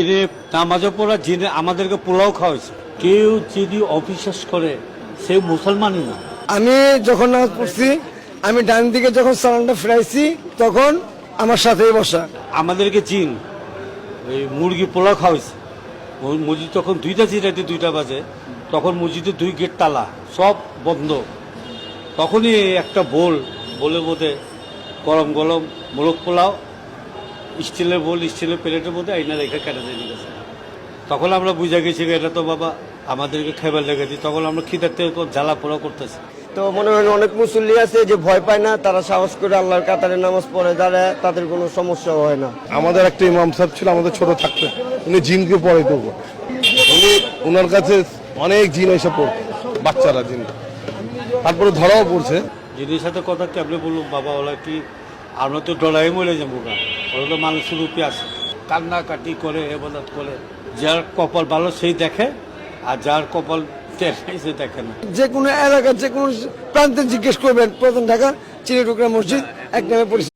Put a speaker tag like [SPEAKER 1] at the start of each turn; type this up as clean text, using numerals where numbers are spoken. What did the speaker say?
[SPEAKER 1] জিনে নামাজে পড়া জিনে আমাদেরকে পোলাও খাওয়াইছে। কেউ যদি অবিশ্বাস করে সে মুসলমানই না।
[SPEAKER 2] আমি যখন নামাজ পড়ছি, আমি ডান দিকে যখন সালামটা ফিরাইছি তখন আমার সাথেই বসা।
[SPEAKER 1] আমাদেরকে জিন ওই মুরগি পোলাও খাওয়াইছে। মসজিদ তখন 2টা বাজে, তখন মসজিদে 2 গেট তালা, সব বন্ধ। তখনই একটা বলে বোধে গরম গরম মোরগ পোলাও স্টিলের স্টিলের প্লেটের মধ্যে আইনা রেখে কেটে দিয়ে গেছে। তখন আমরা বুঝে গেছি এটা তো বাবা আমাদেরকে খেবার লেগেছি। তখন আমরা খিদার থেকে জ্বালা পোড়া করতেছি।
[SPEAKER 3] তো মনে হয় অনেক মুসল্লি আছে যে ভয় পায় না, তারা সাহস করে আল্লাহর কাতারে নামাজ পড়ে, তারা তাদের কোনো সমস্যা হয় না।
[SPEAKER 4] আমাদের একটা ইমাম সাহেব ছিল আমাদের ছোট থাকতে, উনি জিনকে পড়াইতো। ওনার কাছে অনেক জিন এসে পড়তো, বাচ্চারা জিন, তারপরে ধরাও পড়ছে।
[SPEAKER 1] জিনের সাথে কথা কেমনে বললাম বাবা, ওরা কি আমরা তো ডরাই মরে যাবো না, ওরা তো মানুষের রূপে আসে, কান্নাকাটি করে এবাদত করে। যার কপাল ভালো সেই দেখে, আর যার কপাল সে দেখে না।
[SPEAKER 2] যে কোনো এলাকার যে কোনো প্রান্তে জিজ্ঞেস করবেন, প্রধান ঢাকা চিনিটুকরা মসজিদ এক নামে পরিচিত।